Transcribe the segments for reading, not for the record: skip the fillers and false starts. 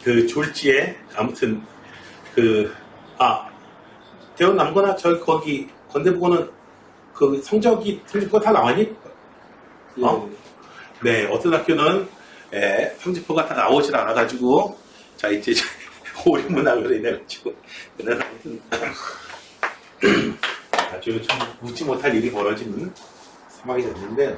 그 졸지에 아무튼 대원 남거나 저 거기 건대부고는 그 성적이 성적표가 다 나왔니? 네, 어떤 학교는 성적표가 다 나오질 않아가지고 자 이제 오류문항으로 인해가지고 그날 아무튼 아주 좀 웃지 못할 일이 벌어지는 상황이 됐는데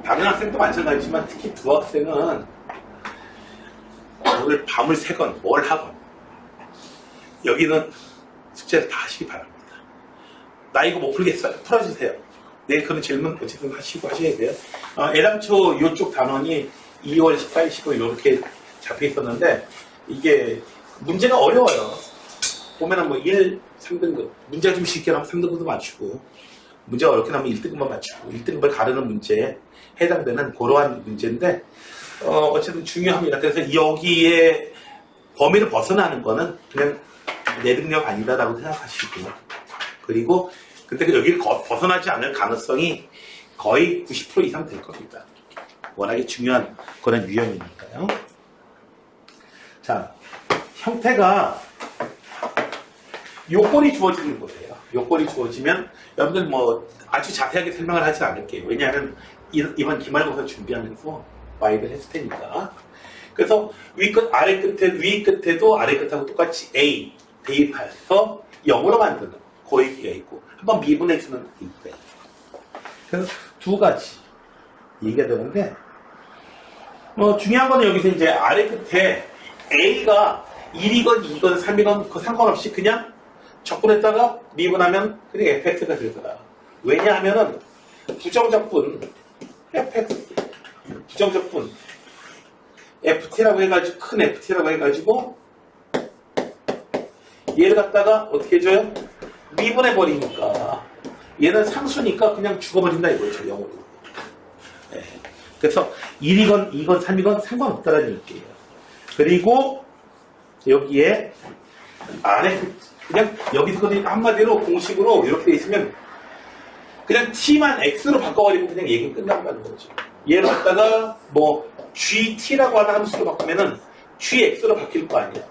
다른 학생도 마찬가지지만 특히 두 학생은 오늘 밤을 새건 뭘 하건 여기는 숙제를 다 하시기 바랍니다. 나 이거 못 풀겠어요. 풀어주세요. 내일 그런 질문 어쨌든 하시고 하셔야 돼요. 애당초 이쪽 단원이 2월 14일, 15일 이렇게 잡혀 있었는데 이게 문제가 어려워요. 보면은 뭐 1, 3등급 문제가 좀 쉽게 나면 3등급도 맞추고 문제가 어렵게 나면 1등급만 맞추고 1등급을 가르는 문제에 해당되는 그러한 문제인데 어쨌든 중요합니다. 그래서 여기에 범위를 벗어나는 거는 그냥 내 능력 아니다라고 생각하시고 그리고 근데 여기를 벗어나지 않을 가능성이 거의 90% 이상 될 겁니다. 워낙에 중요한 그런 유형이니까요. 자, 형태가 요건이 주어지는 거예요. 요건이 주어지면 여러분들 뭐 아주 자세하게 설명을 하지 않을게요. 왜냐하면 이번 기말고사 준비하면서 많이들 했을 테니까. 그래서 위 끝, 아래 끝에, 위 끝에도 아래 끝하고 똑같이 A 대입해서 0으로 만드는 고얘기가 있고 한번 미분해주는 얘기가 있고 그래서 두 가지 얘기가 되는데 중요한 거는 여기서 이제 아래 끝에 A가 1이건 2건 3이건 그 상관없이 그냥 적분했다가 미분하면 그냥 fx가 되더라. 왜냐하면은 부정적분 fx 부정적분 ft라고 해가지고 큰 ft라고 해가지고 얘를 갖다가 어떻게 해줘요? 미분해 버리니까 얘는 상수니까 그냥 죽어버린다 이거죠. 0으로. 네. 그래서 1이건 2건 3이건 상관없다라는 얘기예요. 그리고 여기에 안에 그냥 여기서 그냥 한마디로 공식으로 이렇게 돼 있으면 그냥 t만 x로 바꿔버리고 그냥 얘기 끝난다는 거죠. 얘를 갖다가 뭐 gt라고 하는 함수로 바꾸면은 gx로 바뀔 거 아니야.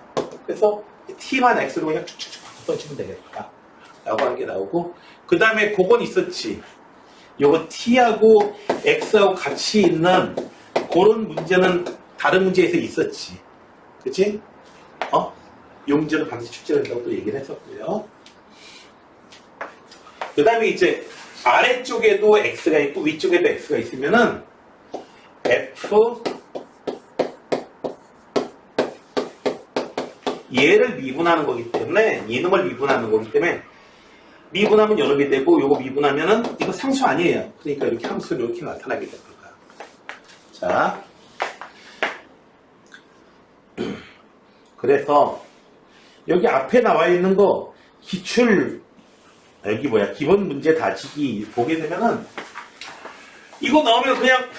그래서 t만 x로 그냥 쭉쭉쭉 바꿔주면 되겠다 라고 하는 게 나오고 그 다음에 그건 있었지. 요거 t하고 x하고 같이 있는 그런 문제는 다른 문제에서 있었지. 그치? 이 문제는 반드시 출제를 한다고 또 얘기를 했었고요. 그 다음에 이제 아래쪽에도 x가 있고 위쪽에도 x가 있으면은 f 얘를 미분하는 거기 때문에 이놈을 미분하는 거기 때문에 미분하면 요놈이 되고 요거 미분하면은 이거 상수 아니에요. 그러니까 이렇게 함수는 이렇게 나타나게 됩니다. 자, 그래서 여기 앞에 나와 있는 거 기출 여기 뭐야 기본 문제 다지기 보게 되면은 이거 나오면 그냥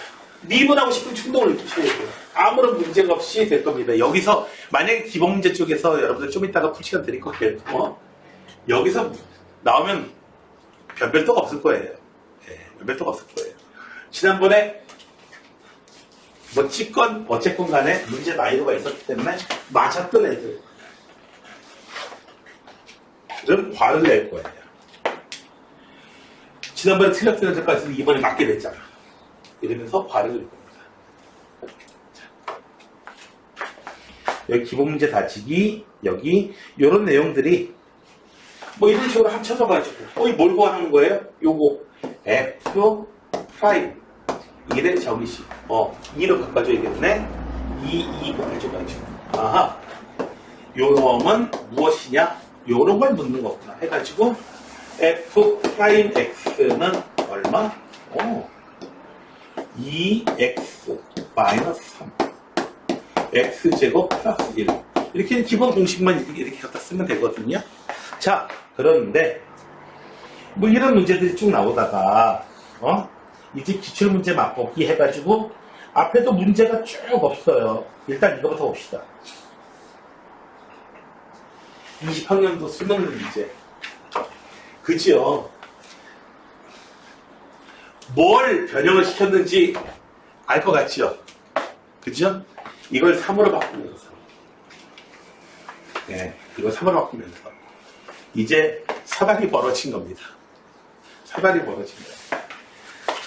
미분하고 싶은 충동을 느끼셔야 돼요. 아무런 문제가 없이 될 겁니다. 여기서 만약에 기본 문제 쪽에서 여러분들 좀 이따가 풀 시간 드릴 거예요. 여기서 나오면 변별도가 없을 거예요. 네, 변별도가 없을 거예요. 지난번에 뭐 찍건 어쨌건 간에 문제 난이도가 있었기 때문에 맞았던 애들은 화를 낼 거예요. 지난번에 틀렸던 애들까지 이번에 맞게 됐잖아. 이러면서 화를 낼 겁니다. 여기 기본 문제 다지기 여기 이런 내용들이 뭐 이런 식으로 합쳐져 가지고 이 뭘 구하는 거예요? 요거 f 프라임 이게 저기시 2로 바꿔줘야겠네. 2 구해줘가지고 아하 요 놈은 무엇이냐? 요런 걸 묻는 거구나 해가지고 f 프라임 x는 얼마? 2x 마이너스 3 x제곱 플러스 1 이렇게 기본 공식만 이렇게 갖다 쓰면 되거든요. 자, 그런데 뭐 이런 문제들이 쭉 나오다가 이제 기출문제 맛보기 해가지고 앞에도 문제가 쭉 없어요. 일단 이거부터 봅시다. 20학년도 수능 문제 그죠? 뭘 변형을 시켰는지 알 것 같죠? 그죠? 이걸 3으로 바꾸면서 네, 이걸 3으로 바꾸면서 이제 사달이 벌어진 겁니다. 사달이 벌어진 거예요.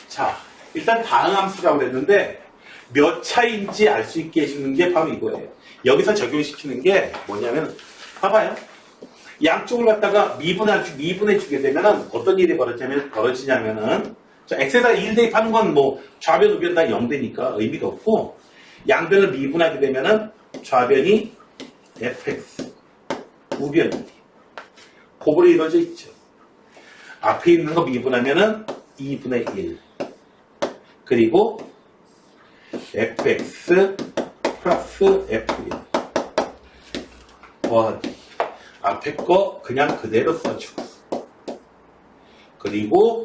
자, 일단 다항함수라고 그랬는데 몇 차인지 알 수 있게 해주는 게 바로 이거예요. 여기서 적용시키는 게 뭐냐면 봐봐요. 양쪽을 갖다가 미분해 주게 되면은 어떤 일이 벌어지냐면은 자, x에다 1 대입하는 건 뭐 좌변 우변 다 0되니까 의미가 없고 양변을 미분하게 되면은 좌변이 fx 우변이 곱으로 이루어져 있죠. 앞에 있는 거 미분하면은 2분의 1 그리고 fx 플러스 f1 더하기 앞에 거 그냥 그대로 써주고 그리고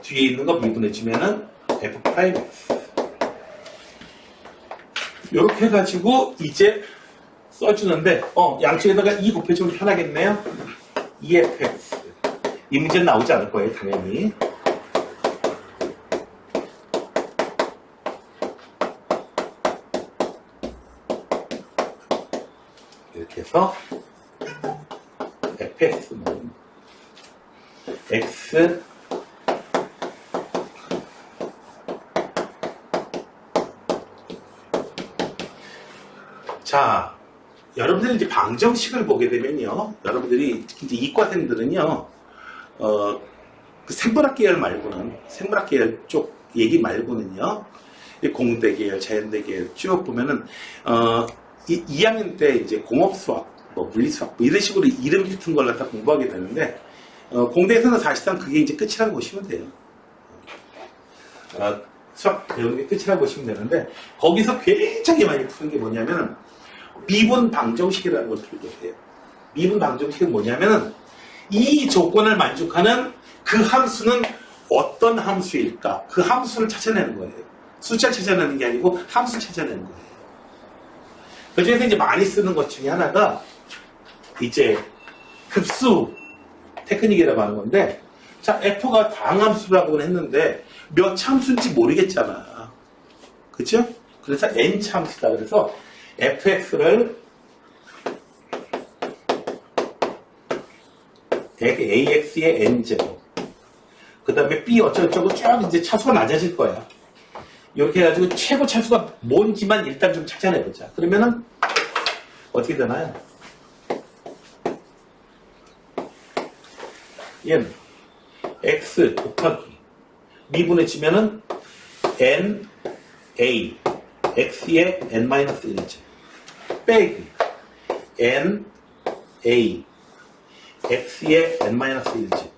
뒤에 있는 거 미분해주면은 f'x 이렇게 해가지고 이제 써주는데 양쪽에다가 2 곱해주면 편하겠네요. 2fx 이 문제는 나오지 않을 거예요 당연히. 이렇게 해서 fx는 x 자, 여러분들이 이제 방정식을 보게 되면요, 여러분들이 특히 이제 이과생들은요, 그 생물학 계열 말고는 생물학 계열 쪽 얘기 말고는요, 공대 계열, 자연대 계열 쭉 보면은 2학년 때 이제 공업수학, 뭐 물리수학 뭐 이런 식으로 이름 붙은 걸 갖다 공부하게 되는데 공대에서는 사실상 그게 이제 끝이라고 보시면 돼요. 수학 배우는 게 끝이라고 보시면 되는데 거기서 굉장히 많이 푸는 게 뭐냐면 미분 방정식이라는 걸 풀게 돼요. 미분 방정식은 뭐냐면은 이 조건을 만족하는 그 함수는 어떤 함수일까? 그 함수를 찾아내는 거예요. 숫자 찾아내는 게 아니고 함수 찾아내는 거예요. 그 중에서 이제 많이 쓰는 것 중에 하나가 이제 급수 테크닉이라고 하는 건데, 자, f가 다항함수라고 했는데 몇 참수인지 모르겠잖아. 그쵸? 그래서 n 참수다. 그래서 fx를 ax의 n제곱 그 다음에 b 어쩌고저쩌고 쭉 이제 차수가 낮아질 거야. 이렇게 해가지고 최고 차수가 뭔지만 일단 좀 찾아내보자. 그러면은 어떻게 되나요? 얘는 x 곱하기 미분해지면은 n a x의 n-1제 빼기 n a x의 n-1제곱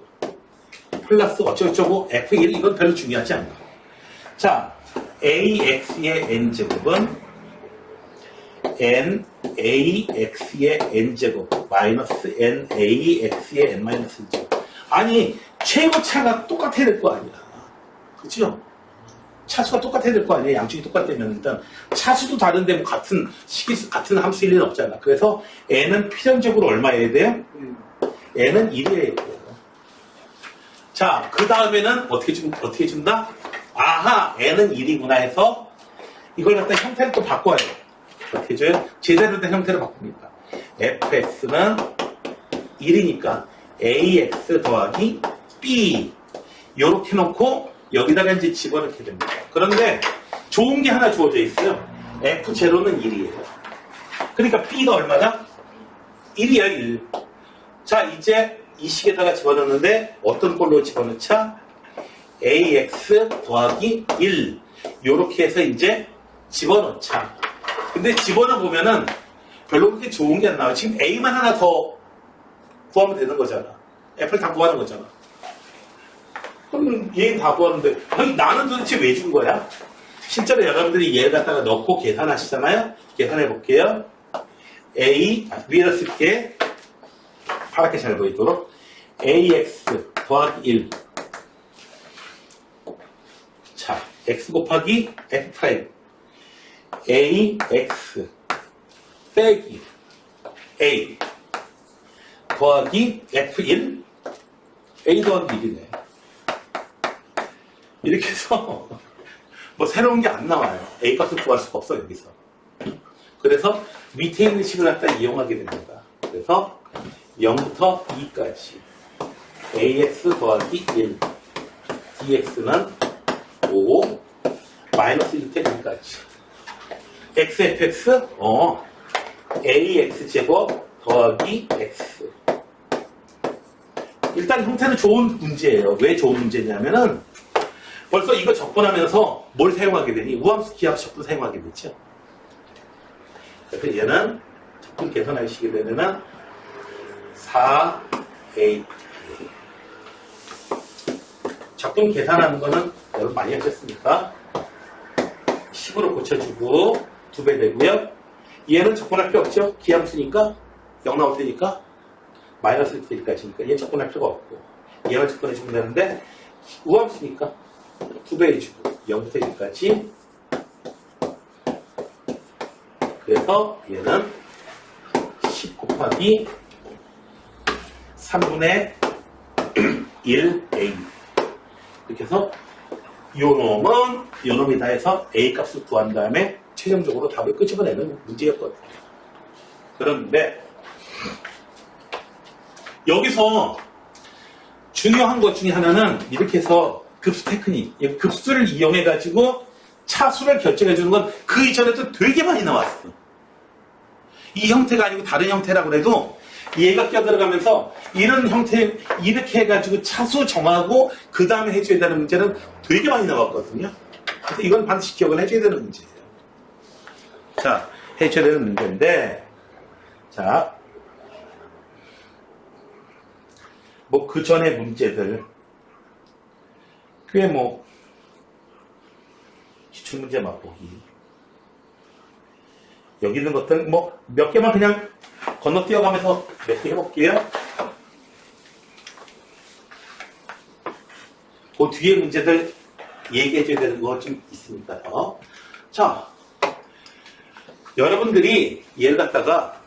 플러스 어쩌고저쩌고 f1 이건 별로 중요하지 않아. 자, ax의 n제곱은 n ax의 n제곱 마이너스 n ax의 n-1제곱. 아니 최고차가 똑같아야 될 거 아니야. 그죠? 차수가 똑같아야 될 거 아니에요. 양쪽이 똑같다면 일단 차수도 다른데 뭐 같은 함수일 리는 없잖아. 그래서 n은 필연적으로 얼마여야 돼요? n은 1이어야 돼요. 자, 그 다음에는 어떻게 준다? 아하, n은 1이구나 해서 이걸 갖다 형태를 또 바꿔야 돼요. 어떻게 줘요? 제대로 된 형태로 바꿉니다. fx는 1이니까 ax 더하기 b 요렇게 놓고 여기다가 이제 집어넣게 됩니다. 그런데 좋은 게 하나 주어져 있어요. f0는 1이에요. 그러니까 b가 얼마다? 1이야 1. 자, 이제 이 식에다가 집어넣는데 어떤 꼴로 집어넣자? ax 더하기 1 요렇게 해서 이제 집어넣자. 근데 집어넣으면은 별로 그렇게 좋은 게 안 나와요. 지금 a만 하나 더 구하면 되는 거잖아. f를 다 구하는 거잖아. 그럼 얘는 다 구하는데 아니, 나는 도대체 왜 준 거야? 실제로 여러분들이 얘를 갖다가 넣고 계산하시잖아요. 계산해 볼게요. a 위에다 쓸게. 파랗게 잘 보이도록 ax 더하기 1 자, x 곱하기 f' ax 빼기 a 더하기 f1 a 더하기 1이네. 이렇게 해서 뭐 새로운 게 안 나와요. A 값을 구할 수가 없어 여기서. 그래서 밑에 있는 식을 갖다 이용하게 됩니다. 그래서 0부터 2까지 ax 더하기 1 dx는 5 마이너스 1부터 1까지 xfx ax제곱 더하기 x. 일단 형태는 좋은 문제예요. 왜 좋은 문제냐면은 벌써 이거 접근하면서 뭘 사용하게 되니? 우함수 기하수 접근 사용하게 됐죠. 그래서 얘는 접근 계산하시게 되면은 4a. 접근 계산하는 거는 여러분 많이 하셨으니까 10으로 고쳐주고 2배 되고요. 얘는 접근할 필요 없죠. 기함수니까 0 나올 테니까 마이너스 1까지니까 얘는 접근할 필요가 없고 얘만 접근해주면 되는데 우함수니까 2배 해주고 0부터 1까지. 그래서 얘는 10 곱하기 3분의 1a. 이렇게 해서 요놈이 다 해서 a 값을 구한 다음에 최종적으로 답을 끄집어내는 문제였거든요. 그런데 여기서 중요한 것 중에 하나는 이렇게 해서 급수 테크닉, 급수를 이용해가지고 차수를 결정해주는 건 그 이전에도 되게 많이 나왔어. 이 형태가 아니고 다른 형태라고 해도 얘가 껴들어가면서 이런 형태 이렇게 해가지고 차수 정하고 그 다음에 해줘야 되는 문제는 되게 많이 나왔거든요. 그래서 이건 반드시 기억을 해줘야 되는 문제예요. 자, 해줘야 되는 문제인데, 자, 뭐 그 전에 문제들 꽤 뭐 기출문제 맛보기 여기 있는 것들 뭐 몇 개만 그냥 건너뛰어가면서 몇 개 해볼게요. 그 뒤에 문제들 얘기해줘야 되는 거 좀 있습니다. 자, 여러분들이 얘를 갖다가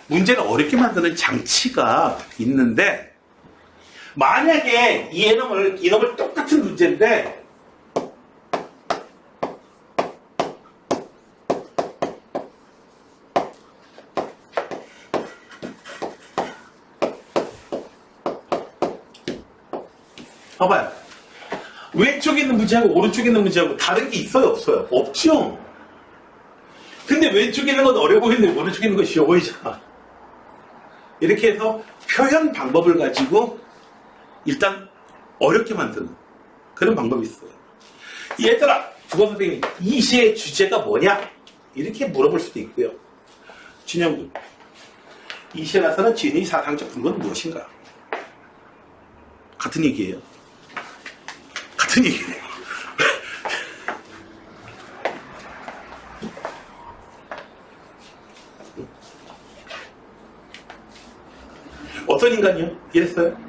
문제를 어렵게 만드는 장치가 있는데 만약에 이놈을 똑같은 문제인데 봐봐요. 왼쪽에 있는 문제하고 오른쪽에 있는 문제하고 다른 게 있어요? 없어요? 없죠? 근데 왼쪽에 있는 건 어려 보이는데 오른쪽에 있는 건 쉬워 보이잖아. 이렇게 해서 표현 방법을 가지고 일단 어렵게 만드는 그런 방법이 있어요. 얘들아, 국어 선생님, 이 시의 주제가 뭐냐? 이렇게 물어볼 수도 있고요. 준영군, 이 시에 나서는 진의 사상적 근거는 무엇인가? 같은 얘기예요. 같은 얘기예요. 어떤 인간이요? 이랬어요.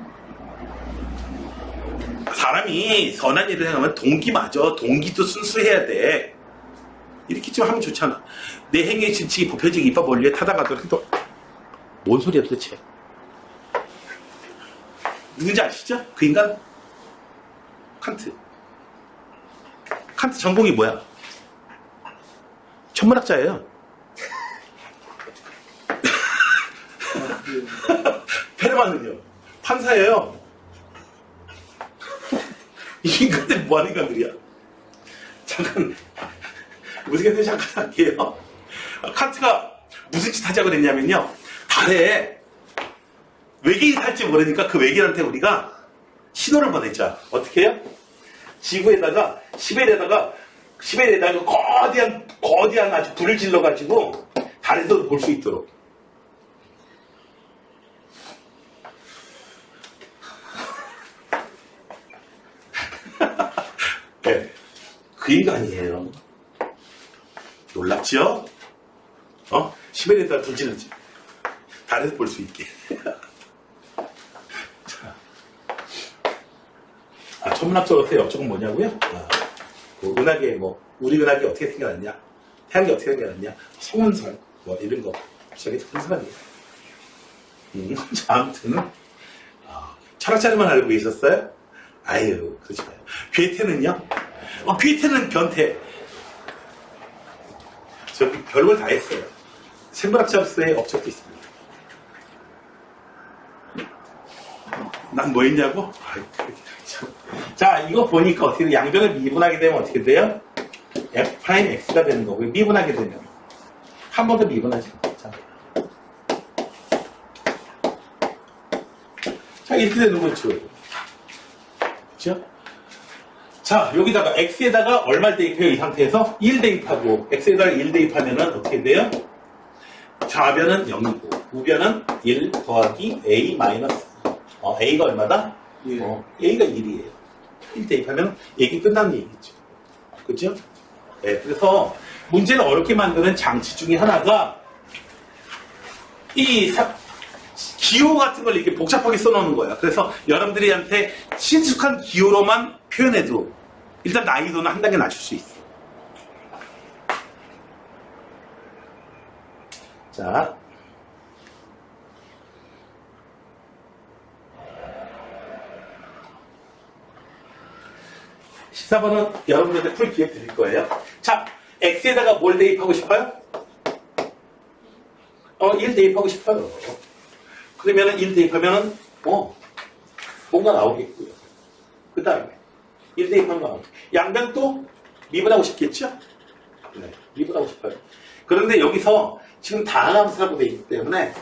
사람이 선한 일을 행하면 동기 맞아. 동기도 순수해야 돼. 이렇게 좀 하면 좋잖아. 내 행위의 진칙이 보편적 입법 원리에 타당하더라도 뭔 소리야 도대체. 누군지 아시죠? 그 인간? 칸트. 칸트 전공이 뭐야? 천문학자예요. 페르만은요? 판사예요. 이 인간들 뭐하는 인간들이야? 잠깐 무슨 얘기 잠깐 할게요. 칸트가 무슨 짓 하자고 그랬냐면요, 달에 외계인이 살지 모르니까 그 외계인한테 우리가 신호를 보내자. 어떻게 해요? 지구에다가 시베리아에다가 거대한 아주 불을 질러가지고 달에서도 볼 수 있도록. 네, 그 인간이에요. 놀랍죠? 시베리아에다가 불 질렀지. 달에서 볼 수 있게. 천문학적으로 어떻게 역적은 뭐냐고요? 그 은하계 우리 은하계 어떻게 생겨났냐? 태양계 어떻게 생겨났냐? 성운성 이런 거 저게 그런 사람이에요. 자, 아무튼 철학자들만 알고 계셨어요? 아유, 그렇지 마요. 괴테는요? 괴테는 변태. 저기 별걸 다 했어요. 생물학자로서의 업적도 있습니다. 난 뭐 했냐고? 자, 이거 보니까 어떻게 돼요? 양변을 미분하게 되면 어떻게 돼요? F'X가 되는 거고, 미분하게 되면. 한 번 더 미분하죠. 자, 이렇게 되는 거죠. 그죠? 자, 여기다가 X에다가 얼마를 대입해요? 이 상태에서 1 대입하고, X에다가 1 대입하면은 어떻게 돼요? 좌변은 0이고, 우변은 1 더하기 A 마이너스. A가 얼마다? A가 1이에요. 1 대입하면 얘기 끝난 얘기죠. 그죠? 네, 그래서 문제를 어렵게 만드는 장치 중에 하나가 이 기호 같은 걸 이렇게 복잡하게 써놓는 거야. 그래서 여러분들이한테 친숙한 기호로만 표현해도 일단 난이도는 한 단계 낮출 수 있어. 자, (14번은) 여러분들한테 풀 기회 드릴 거예요. 자, X에다가 뭘 대입하고 싶어요? 1 대입하고 싶어요. 그러면은 1 대입하면은 뭔가 나오겠고요. 그 다음에 1 대입하는 거 나오고, 양변 또 미분하고 싶겠죠? 네, 미분하고 싶어요. 그런데 여기서 지금 다항함수라고 되어 있기 때문에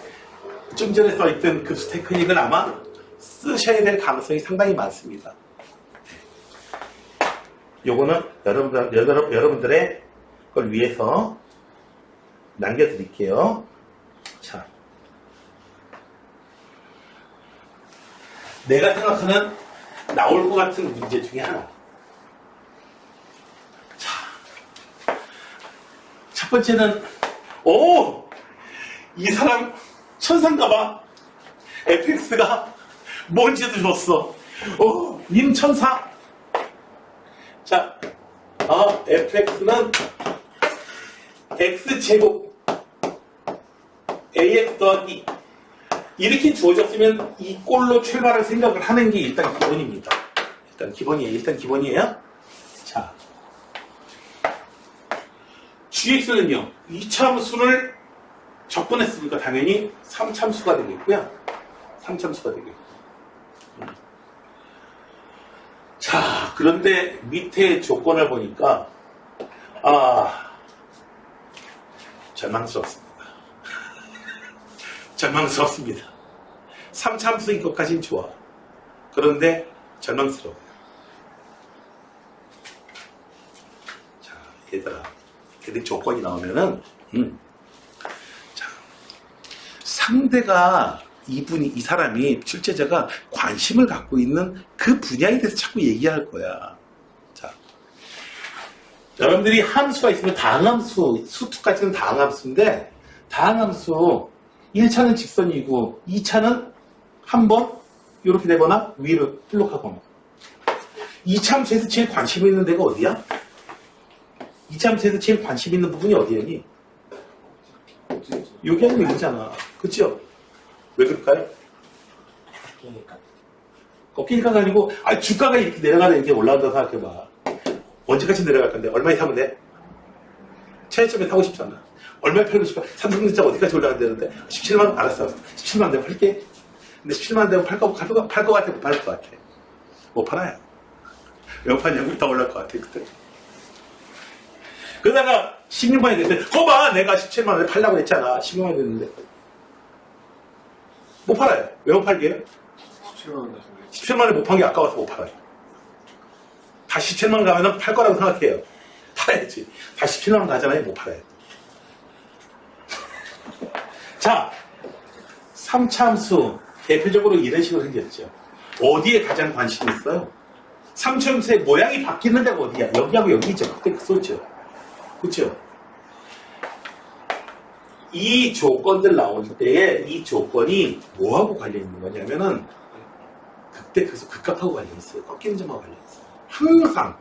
좀 전에 써있던 급수 테크닉을 아마 쓰셔야 될 가능성이 상당히 많습니다. 요거는 여러분들의 걸 위해서 남겨드릴게요. 자, 내가 생각하는 나올 것 같은 문제 중에 하나. 자, 첫 번째는 이 사람 천사인가봐. fx가 뭔지도 줬어. 님 천사. 자, fx는 x제곱 ax 더하기 이렇게 주어졌으면 이 꼴로 출발할 생각을 하는 게 일단 기본입니다. 일단 기본이에요. 자, gx는요, 2참수를 적분했으니까 당연히 3참수가 되겠고요. 3참수가 되겠고. 자, 그런데 밑에 조건을 보니까 절망스럽습니다. 절망스럽습니다. 3참수인 것까진 좋아. 그런데 절망스러워요. 자, 얘들아, 걔들 조건이 나오면은 자, 상대가 이 사람이 출제자가 관심을 갖고 있는 그 분야에 대해서 자꾸 얘기할 거야. 자, 여러분들이 함수가 있으면 다항함수, 수투까지는 다항함수인데, 다항함수 1차는 직선이고 2차는 한번 이렇게 되거나 위로 플록하거나. 2차함수에서 제일 관심 있는 데가 어디야? 2차함수에서 제일 관심 있는 부분이 어디야니? 여기 아니면 여기잖아. 그쵸? 왜 그럴까요? 꺾이니까가 아니고, 주가가 이렇게 내려가는 게 올라간다고 생각해봐. 언제까지 내려갈 건데? 얼마에 사면 돼? 최저점에 사고 싶잖아. 얼마에 팔고 싶어? 삼성전자가 어디까지 올라간다는데? 17만원? 알았어. 17만원 되면 팔게. 근데 17만원 되면 팔 것 같아? 못 팔 것 같아? 못 팔아요. 왜 못 팔냐고? 더 올라갈 것 같아, 그때. 그러다가 16만원이 됐을 때, 거봐! 내가 17만원에 팔라고 했잖아. 16만원이 됐는데. 못 팔아요. 왜 못 팔게요? 17만원에 못 판 게 아까워서 못 팔아요. 다시 17만원 가면 팔 거라고 생각해요. 팔아야지. 다시 17만원 가잖아요. 못 팔아요. 자, 3차함수 대표적으로 이런 식으로 생겼죠. 어디에 가장 관심이 있어요? 3차함수의 모양이 바뀌는 데가 어디야? 여기하고 여기죠. 그때 그렇죠. 그렇죠? 이 조건들 나올 때에 이 조건이 뭐하고 관련 있는 거냐면은 그때 그래서 극값하고 관련 있어요. 꺾이는 점하고 관련 있어요. 항상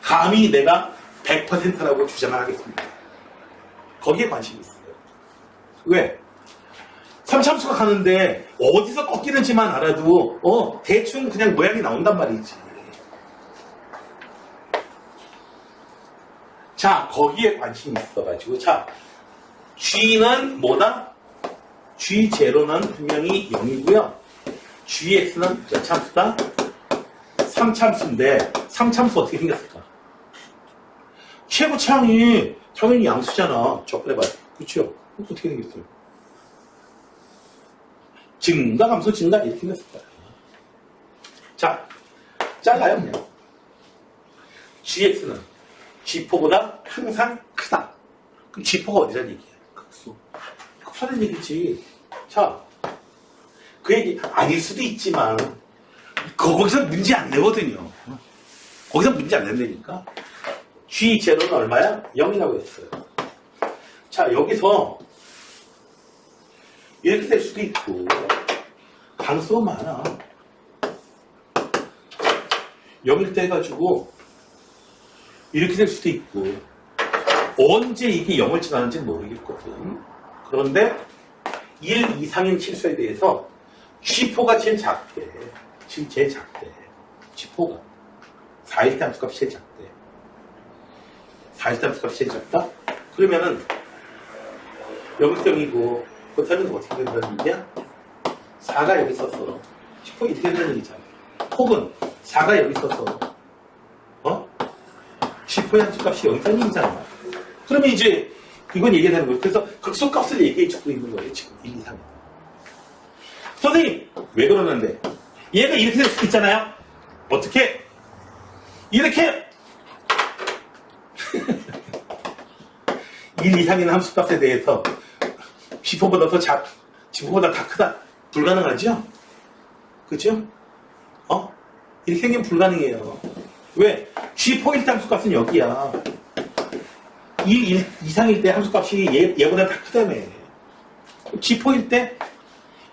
감히 내가 100%라고 주장을 하겠습니다. 거기에 관심이 있어요. 왜? 3참수가 가는데 어디서 꺾이는지만 알아도 대충 그냥 모양이 나온단 말이지. 자, 거기에 관심이 있어가지고 자, G는 뭐다? G0는 분명히 0이고요. GX는 몇 참수다? 3참수인데 3참수 어떻게 생겼을까? 최고차항이 당연히 양수잖아. 접근해봐요. 그쵸? 어떻게 생겼어요? 증가, 감소, 증가 이렇게 생겼을 거야. 자, 잘라요 그냥. GX는 G포보다 항상 크다. 그럼 G포가 어디라는 얘기야? 극소. 극소라는 얘기지. 자, 그 얘기 아닐 수도 있지만 거기서 문제 안 내거든요. 거기서 문제 안 낸다니까. G0는 얼마야? 0이라고 했어요. 자, 여기서 이렇게 될 수도 있고 가능성은 많아. 0일 때 해가지고 이렇게 될 수도 있고 언제 이게 0을 지나는지 모르겠거든. 그런데 1 이상인 실수에 대해서 G포가 제일 작대. 지금 제일 작대. G포가 4일 때 함수값이 제일 작대. 4일 때 함수값이 제일 작다? 그러면은 0.0이고 그렇다면 어떻게 된다는 얘기야? 4가 여기 있어서 G포 이렇게 된다는 얘기잖아. 혹은 4가 여기 있어서 G포의 함수값이 여기 있다는 얘기잖아. 그러면 이제 이건 얘기가 되는 거예요. 그래서 극소값을 얘기해주고 있는 거예요. 지금 1, 2, 3. 선생님 왜 그러는데 얘가 이렇게 될 수도 있잖아요. 어떻게? 이렇게 1, 2, 3이라는 함수값에 대해서 G포보다 더 G포보다 다 크다. 불가능하죠? 그죠? 이렇게 생기면 불가능해요. 왜? G포1 함수값은 여기야. 1 이상일 때 함수값이 얘보다 다 크다며. G포일 때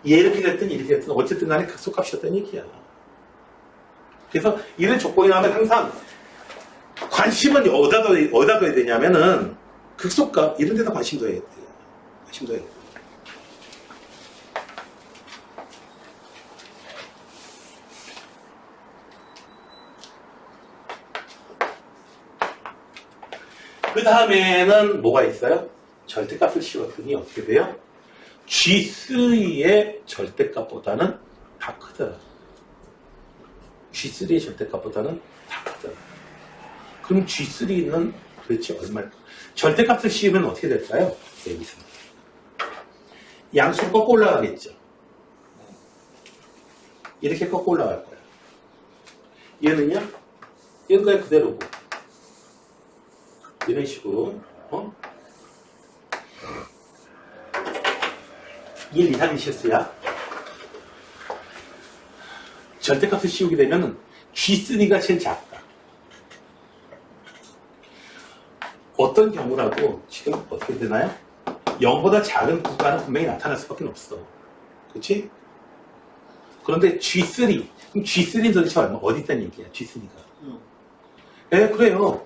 얘 이렇게 됐든 이렇게 됐든 어쨌든 간에 극소값이었다는 얘기야. 그래서 이런 조건이 나오면 항상 관심은 어디다 둬야 되냐면은 극소값 이런 데다 관심 둬야 돼요. 관심 둬야 돼요. 그 다음에는 뭐가 있어요? 절대값을 씌웠더니 어떻게 돼요? G3의 절대값보다는 다 크더라. G3의 절대값보다는 다 크더라. 그럼 G3는 도대체 얼마일까? 절대값을 씌우면 어떻게 될까요? 여기서 양수를 꺾고 올라가겠죠. 이렇게 꺾고 올라갈 거야. 얘는요? 얘는 그냥 그대로고 이런 식으로 1 이상의 실수야. 절대값을 씌우게 되면 G3가 제일 작다. 어떤 경우라도 지금 어떻게 되나요? 0보다 작은 구간은 분명히 나타날 수밖에 없어. 그렇지? 그런데 G3, 그럼 G3는 도대체 얼마? 어디 있다는 얘기야? G3가. 네, 그래요.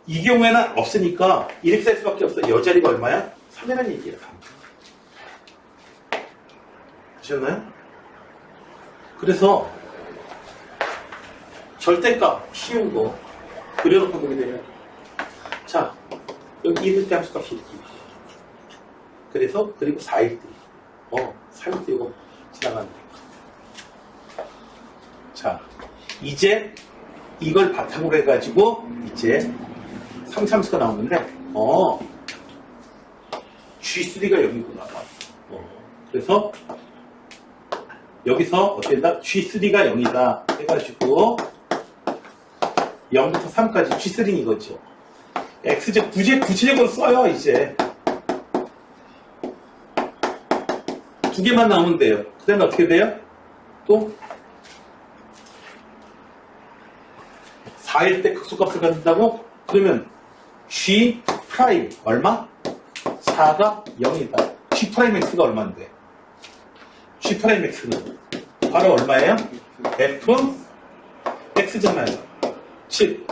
이 경우에는 없으니까 이렇게 될 수밖에 없어. 여자리가 얼마야? 3이라는 얘기야. 아셨나요? 그래서 절대값 쉬운 거 그려놓고 보게 되면 자 여기 1일 때 함수값이 이렇게 그래서 그리고 4일 때 3일 때 이거 지나가는 거. 자 이제 이걸 바탕으로 해가지고 이제 3참수가 나오는데 G3가 여기구나. 그래서 여기서 어떻게 된다? G3가 0이다 해가지고 0부터 3까지 G3는 이거죠. X제 구체적으로 써요. 이제 두 개만 나오면 돼요. 그 다음에 어떻게 돼요? 또 4일 때 극소값을 갖는다고? 그러면 G 프라임 얼마? 4가 0이다. G 프라임 X가 얼마인데? G 프라임 X는 바로 얼마예요? F X잖아요. 즉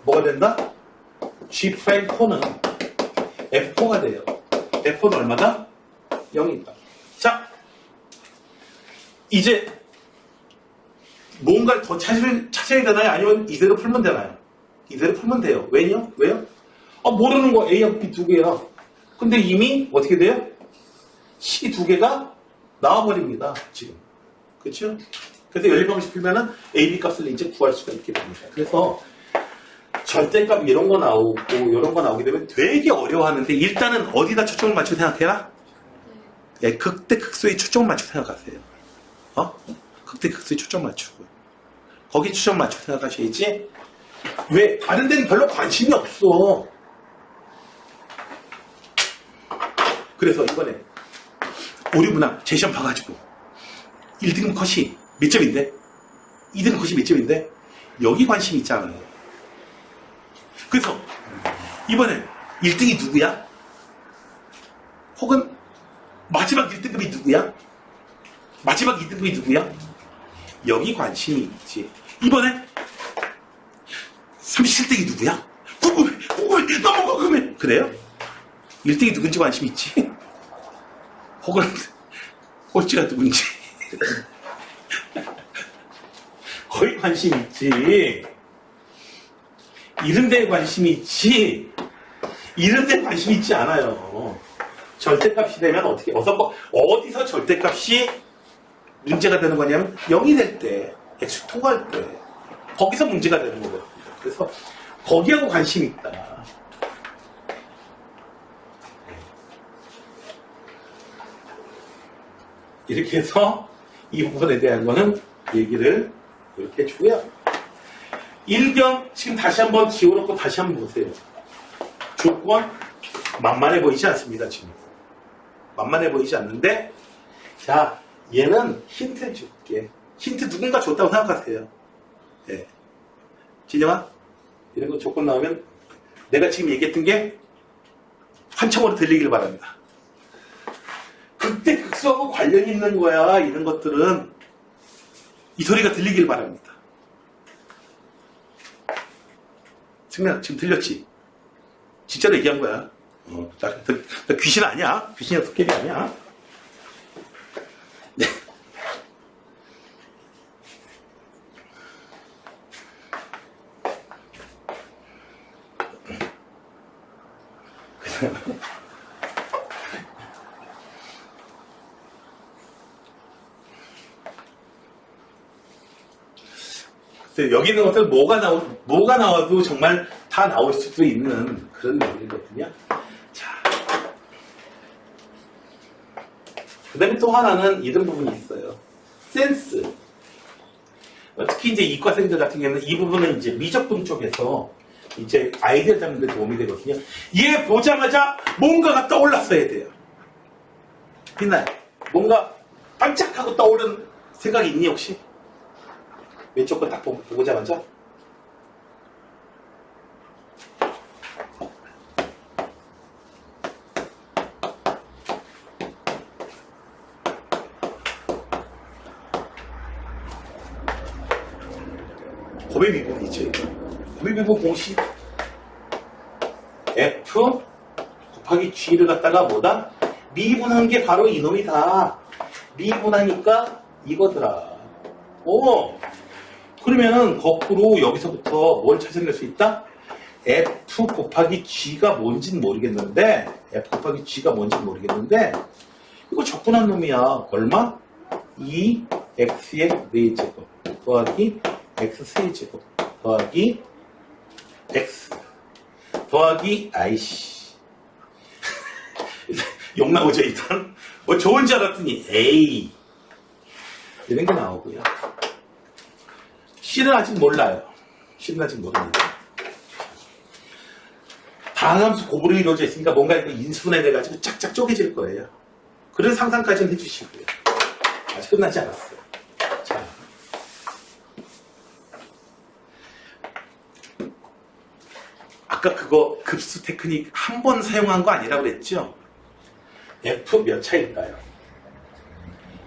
뭐가 된다? G 프라임 4는 F4가 돼요. F4는 얼마다? 0이다. 이제 뭔가를 더 찾아야 되나요? 아니면 이대로 풀면 되나요? 이대로 풀면 돼요. 왜요? 모르는 거 A하고 B 두 개야. 근데 이미 어떻게 돼요? C 두 개가 나와버립니다. 지금. 그렇죠? 그래서 연립방식 풀면은 A, B 값을 이제 구할 수가 있게 됩니다. 그래서 절대값 이런 거 나오고 이런 거 나오게 되면 되게 어려워하는데 일단은 어디다 초점을 맞추고 생각해라? 예, 극대 극소에 초점을 맞추고 생각하세요. 극대 극소에 초점 맞추고 거기 초점 맞추고 생각하셔야지. 왜? 다른 데는 별로 관심이 없어. 그래서 이번에 오류문항 제 시험 봐가지고 1등급 컷이 몇 점인데? 2등급 컷이 몇 점인데? 여기 관심이 있잖아요. 그래서 이번에 1등이 누구야? 혹은 마지막 1등급이 누구야? 마지막 2등급이 누구야? 여기 관심이 있지. 이번에 37등이 누구야? 궁금해. 너무 궁금해. 그래요? 1등이 누군지 관심 있지? 혹은 꼴찌가 누군지 거의 관심 있지. 이런 데에 관심이 있지. 이런 데에 관심이 있지 않아요. 절대값이 되면 어떻게 어디서 절대값이 문제가 되는 거냐면 0이 될 때, x 통과할 때 거기서 문제가 되는 거거든요. 그래서 거기하고 관심이 있다. 이렇게 해서 이 부분에 대한 거는 얘기를 이렇게 해주고요. 1경 지금 다시 한번 지워놓고 다시 한번 보세요. 조건 만만해 보이지 않습니다. 지금 만만해 보이지 않는데, 자, 얘는 힌트를 줄게. 힌트 누군가 줬다고 생각하세요. 네. 진영아, 이런 거 조건 나오면 내가 지금 얘기했던 게 환청으로 들리길 바랍니다. 극대 극소하고 관련이 있는 거야. 이런 것들은 이 소리가 들리길 바랍니다. 승민아, 지금 들렸지? 진짜로 얘기한 거야. 나 귀신 아니야. 귀신이야, 도깨비 아니야. 네. 여기 있는 것들 뭐가 나와도 정말 다 나올 수도 있는 그런 내용이거든요. 자, 그 다음에 또 하나는 이런 부분이 있어요. 센스. 특히 이제 이과생들 같은 경우는 이 부분은 이제 미적분 쪽에서 이제 아이디어 잡는 데 도움이 되거든요. 얘 보자마자 뭔가가 떠올랐어야 돼요. 빛나요? 뭔가 반짝하고 떠오른 생각이 있니 혹시? 왼쪽 거 딱 보자마자 곱의 미분이죠. 곱의 미분 공식 F 곱하기 G를 갖다가 뭐다? 미분한 게 바로 이놈이다. 미분하니까 이거더라. 오! 그러면은 거꾸로 여기서부터 뭘 찾아낼 수 있다? F 곱하기 G가 뭔지는 모르겠는데 F 곱하기 G가 뭔지는 모르겠는데 이거 적분한 놈이야. 얼마? 2x의 4제곱 더하기 x 세제곱 더하기 x 더하기 아이씨 욕 나오죠 일단. 뭐 좋은 줄 알았더니 A 이런 게 나오고요. C는 아직 몰라요. C는 아직 모릅니다. 다항함수 곱으로 이루어져 있으니까 뭔가 이거 인수분해돼가지고 짝짝 쪼개질 거예요. 그런 상상까지는 해주시고요. 아직 끝나지 않았어요. 자, 아까 그거 급수 테크닉 한 번 사용한 거 아니라고 그랬죠? F 몇 차일까요?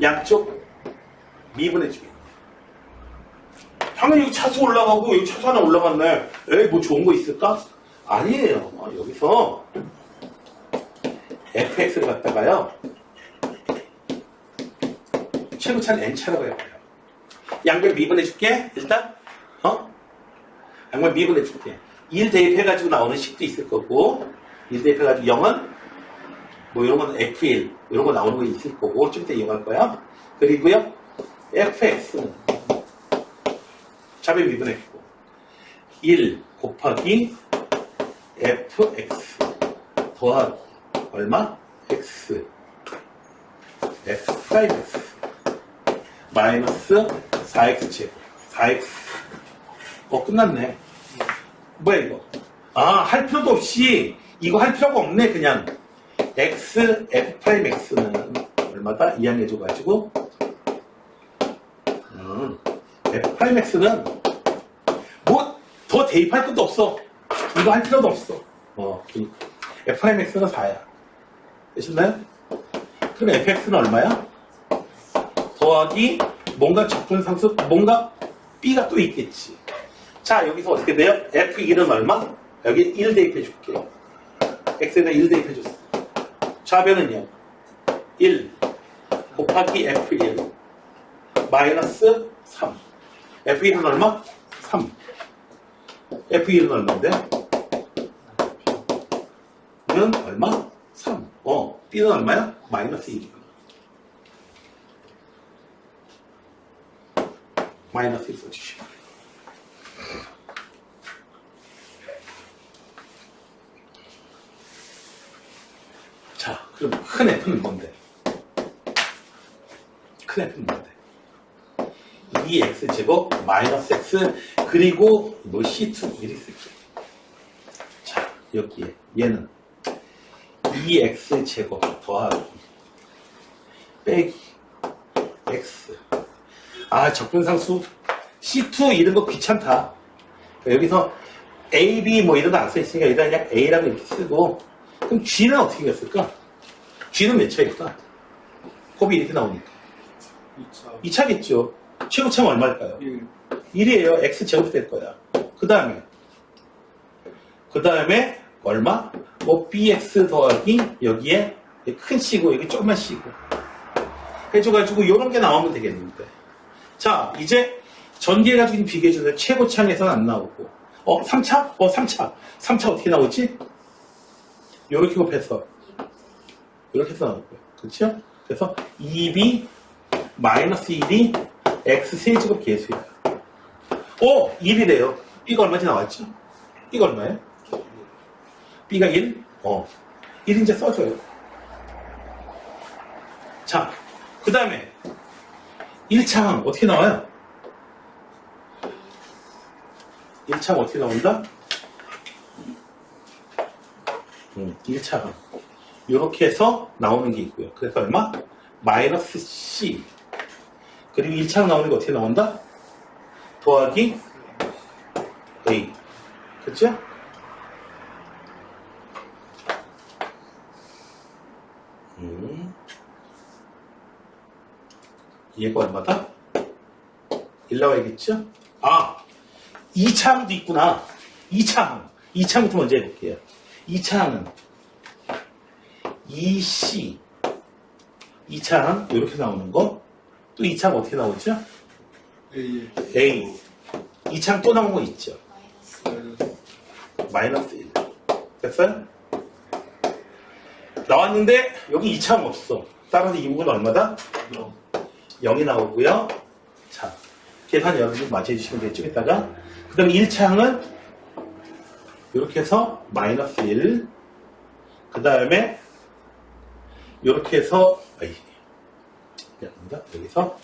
양쪽 미분해주기. 당연히 여기 차수 올라가고 여기 차수 하나 올라갔네. 에이 뭐 좋은 거 있을까? 아니에요. 여기서 fx를 갖다가요 최고차는 n차라고 해봐요. 양변 미분해줄게. 일단 양변 미분해줄게. 1 대입해가지고 나오는 식도 있을 거고 1 대입해가지고 0은 뭐 이런 건 F1 이런 거 나오는 거 있을 거고 좀 이따 이용할 거야. 그리고요 fx는 좌변 미분했고 1 곱하기 fx 더하기 얼마? x f'(x) 마이너스 4x 제곱 4x 끝났네. 뭐야 이거? 할 필요도 없이 이거 할 필요가 없네. 그냥 x f'x는 얼마다? 이항해줘가지고 f'x는 뭐 더 대입할 것도 없어. 이거 할 필요도 없어. f'x는 4야. 되셨나요? 그럼 fx는 얼마야? 더하기 뭔가 적분상수 뭔가 b가 또 있겠지. 자 여기서 어떻게 돼요? f1은 얼마? 여기 1 대입해 줄게. x에다 1 대입해 줬어. 좌변은요 1 곱하기 f1 마이너스 3 f1은 얼마? 3 f1은 얼마인데? 는 얼마? 3 b는 얼마야? 마이너스 1이구나. 마이너스 1 써주시고 자 그럼 큰 F는 뭔데? 큰 F는 뭔데? 2x제곱 마이너스 x 그리고 뭐 c2 이렇게 쓸게. 자 여기에 얘는 2x제곱 더하기 빼기 x 적분상수 c2 이런 거 귀찮다. 여기서 a, b 뭐 이런 거 안 써있으니까 일단 그냥 a라고 이렇게 쓰고 그럼 g는 어떻게 했을까? g는 몇 차일까? 곱이 이렇게 나오니까 2차겠죠. 최고차는 얼마일까요? 1이에요. x제곱 될 거야. 그 다음에 얼마? 뭐 bx 더하기 여기에 큰 c고 여기 조그만 c고 해줘가지고 이런 게 나오면 되겠는데. 자 이제 전개해가지고 비교해주세요. 최고차에서는 안 나오고 3차? 3차 어떻게 나오지? 요렇게 곱해서 이렇게 해서 나올 거예요. 그렇죠? 그래서 2b 마이너스 1이 x 세제곱 계수야. 1이래요. b가 얼마지 나왔죠? b가 얼마예요? b가 1? 1 이제 써줘요. 자, 그 다음에 1차항 어떻게 나와요? 1차항 어떻게 나온다? 1차항 이렇게 해서 나오는 게 있고요. 그래서 얼마? 마이너스 c 그리고 1차항 나오는 게 어떻게 나온다? 더하기 a 그렇죠? 얘가 얼마다? 1 나와야겠죠? 2차항도 있구나. 2차항부터 먼저 해볼게요. 2차항은 2c 2차항 이렇게 나오는 거. 또 2차항 어떻게 나오죠? A 2차항 또 나온 거 있죠? 마이너스 1 됐어요? 나왔는데 여기 2차항 없어. 따라서 이 부분 얼마다? 0이 나오고요. 자, 계산 여러분들 맞춰주시면 되죠. 이따가 그 다음에 1차항은 이렇게 해서 마이너스 1 그 다음에 이렇게 해서 여기서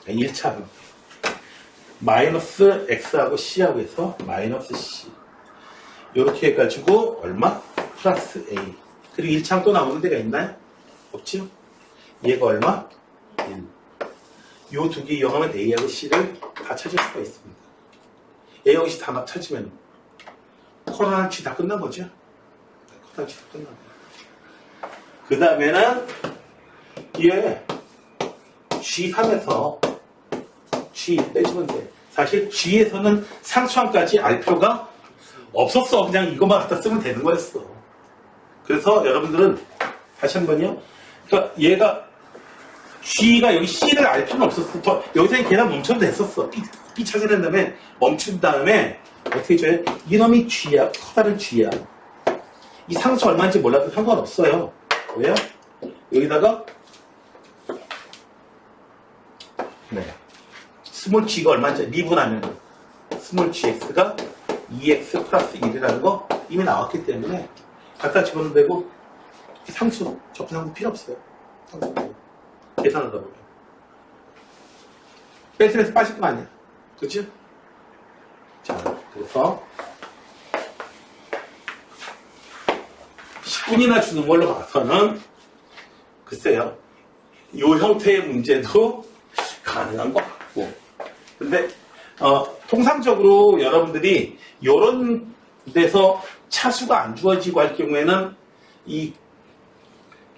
1차항 마이너스 x하고 c하고 해서 마이너스 c 이렇게 해가지고 얼마? 플러스 a 그리고 1차항 또 나오는 데가 있나요? 없죠? 얘가 얼마? 1 요 두 개 이용하면 A하고 C를 다 찾을 수가 있습니다. A하고 C 다 찾으면 코로나 G 다 끝난 거죠? 코로나 G 다 끝난 거예요. 그 다음에는 뒤에 G3에서 G 빼주면 돼. 사실 G에서는 상수항까지 알 필요가 없었어. 그냥 이것만 갖다 쓰면 되는 거였어. 그래서 여러분들은 다시 한 번요. 그러니까 얘가 G가 여기 C를 알 필요는 없었어. 여기서 계산 멈춰도 됐었어. B 찾아낸 다음에 멈춘 다음에 어떻게 줘요? 이놈이 G야. 커다란 G야. 이 상수 얼마인지 몰라도 상관없어요. 왜요? 여기다가 스몰 g가 얼마인지 미분하면 스몰 gx가 2x 플러스 1이라는 거 이미 나왔기 때문에 갖다 집어넣으면 되고 상수 접근상수 필요 없어요. 계산하다 보면 뺄셈에서 빠질 거 아니야. 그치? 자, 그래서 10분이나 주는 걸로 봐서는 글쎄요, 이 형태의 문제도 가능한 것 같고. 근데 통상적으로 여러분들이 이런 데서 차수가 안 주어지고 할 경우에는 이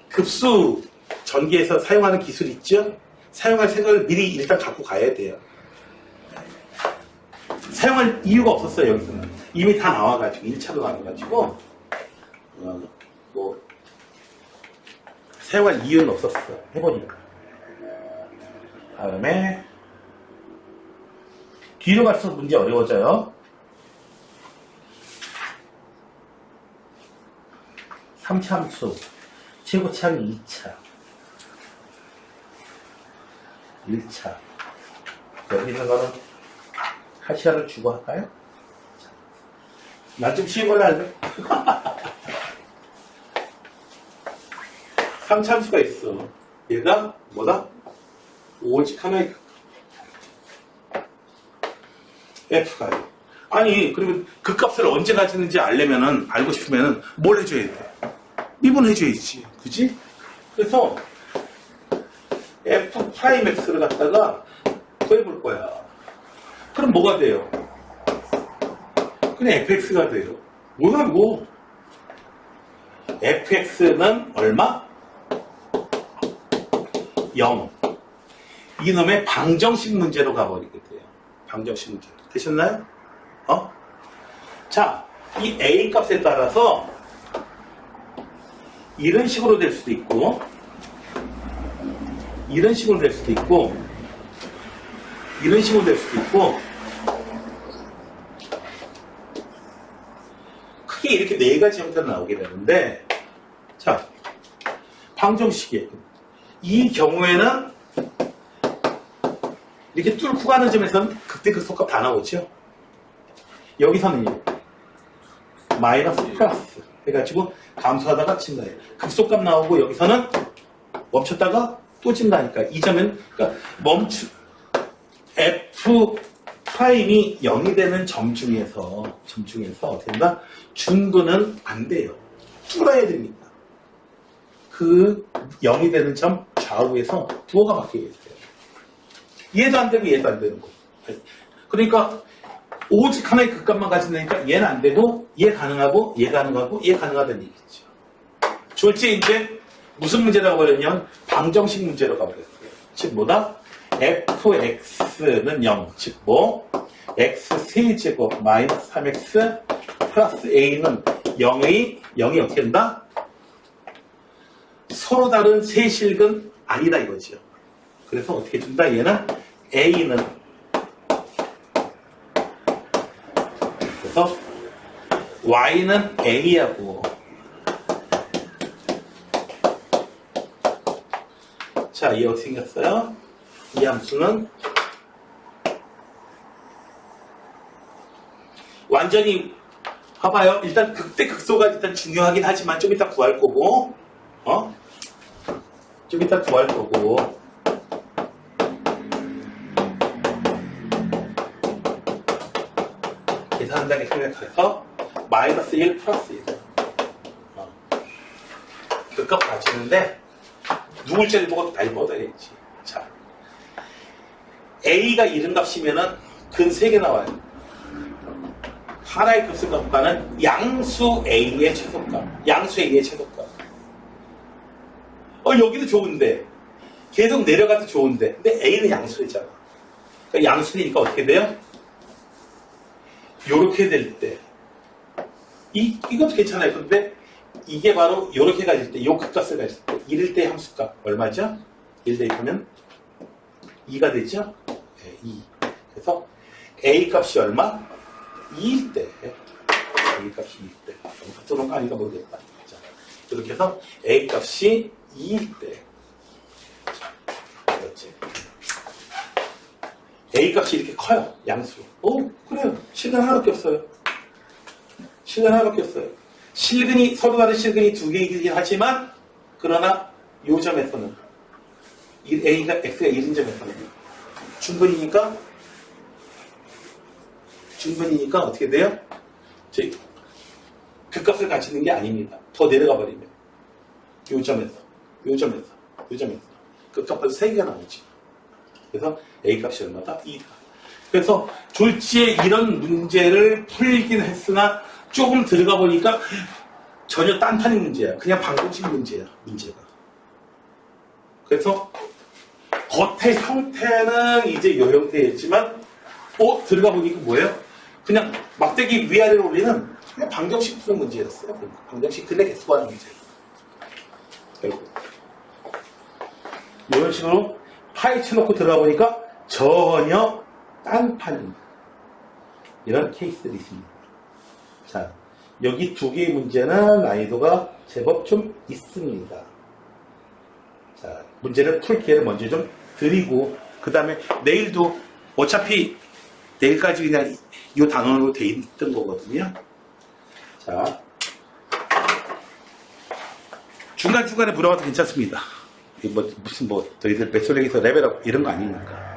급수 전기에서 사용하는 기술 있죠? 사용할 생각을 미리 일단 갖고 가야 돼요. 사용할 이유가 없었어요. 여기서는 이미 다 나와가지고 1차로 나와가지고 뭐 사용할 이유는 없었어요. 해보니까. 다음에 뒤로 갈수록 문제 어려워져요. 3차 함수 최고차항 2차 1차 여기 있는 거는 하시아를 주고 할까요? 난 좀 쉬운 걸로 알죠? 3차 함수가 있어. 얘가 뭐다? 오직 하나의 F가 아니 그러면 그 값을 언제 가지는지 알려면은 알고 싶으면은 뭘 해줘야 돼? 미분해줘야지. 그지? 그래서 F'X를 갖다가 구해볼 거야. 그럼 뭐가 돼요? 그냥 fx가 돼요. 뭐야 뭐? fx는 얼마? 0. 이놈의 방정식 문제로 가버리게 돼요. 방정식 문제. 되셨나요? 자, 이 a 값에 따라서 이런 식으로 될 수도 있고 이런 식으로 될 수도 있고 이런 식으로 될 수도 있고 크게 이렇게 네 가지 형태로 나오게 되는데 자, 방정식이에요. 이 경우에는 이렇게 뚫고 가는 점에서는 극대극소값 다 나오죠. 여기서는요. 마이너스 플러스 해가지고 감소하다가 친다예요. 극소값 나오고 여기서는 멈췄다가 또 진다니까. 이 점은 그러니까 F 프라임이 0이 되는 점 중에서 어떻게 된다? 중도는 안 돼요. 뚫어야 됩니다. 그 0이 되는 점 좌우에서 부호가 바뀌게 돼요. 얘도 안 되고 얘도 안 되는 거. 그러니까 오직 하나의 극값만 가진다니까 얘는 안 되고 얘 가능하고 얘 가능하고 얘 가능하다는 얘기죠. 졸지에 이제 무슨 문제라고 하냐면 방정식 문제로 가버렸어요. 즉 뭐다? fx는 0. 즉 뭐? x 세제곱 마이너스 3x 플러스 a는 0이 어떻게 된다? 서로 다른 세실근 아니다 이거죠. 그래서 어떻게 준다? 얘는 a는 그래서 y는 a하고 자, 이 어떻게 생겼어요? 이 함수는 완전히 봐봐요. 일단 극대극소가 일단 중요하긴 하지만 좀 이따 구할 거고 좀 이따 구할 거고 계산한다는 생각해서 마이너스 1 플러스 1 극값 가지는데 누굴지를 보고 다 뻗어야지. 자, A가 이름값이면은 근 3개 나와요. 하나의 급수값과는 양수 A의 최소값. 양수 A의 최소값. 여기도 좋은데. 계속 내려가도 좋은데. 근데 A는 양수이잖아. 그러니까 양수니까 어떻게 돼요? 요렇게 될 때. 이것도 괜찮아요. 근데 이게 바로 요렇게 가질 때, 요 극값을 가질 때, 이럴 때 함수값 얼마죠? 1 대입하면 2가 되죠? 네, 2. 그래서 A 값이 얼마? 2일 때. A 값이 2일 때. 그런 거 아닌가 모르겠다. 자, 이렇게 해서 A 값이 2일 때. 그렇지. A 값이 이렇게 커요. 양수. 그래요. 실근 하나밖에 없어요. 실근 하나밖에 없어요. 실근이, 서로 다른 실근이 두 개이긴 하지만, 그러나, 요 점에서는, A가, X가 1인 점에서는, 중근이니까 어떻게 돼요? 그 값을 같이 있는 게 아닙니다. 더 내려가 버리면. 요 점에서. 그 값을 3개가 나오지. 그래서 A 값이 얼마다? 2다. 그래서 졸지에 이런 문제를 풀긴 했으나 조금 들어가 보니까 전혀 딴판의 문제야. 그냥 방정식 문제야. 문제가. 그래서 겉의 형태는 이제 요 형태였지만 들어가 보니까 뭐예요? 그냥 막대기 위아래로 올리는 그냥 방정식 푸는 문제였어요. 방정식 근의 개수 구하는 문제. 이런 식으로 파헤쳐놓고 들어가 보니까 전혀 딴판입니다. 이런 케이스들이 있습니다. 자, 여기 두 개의 문제는 난이도가 제법 좀 있습니다. 자, 문제를 풀 기회를 먼저 좀 드리고, 그 다음에 내일도 어차피 내일까지 그냥 이 단원으로 돼 있던 거거든요. 자, 중간중간에 물어봐도 괜찮습니다. 무슨 너희들 메소렉에서 레벨업 이런 거 아니니까.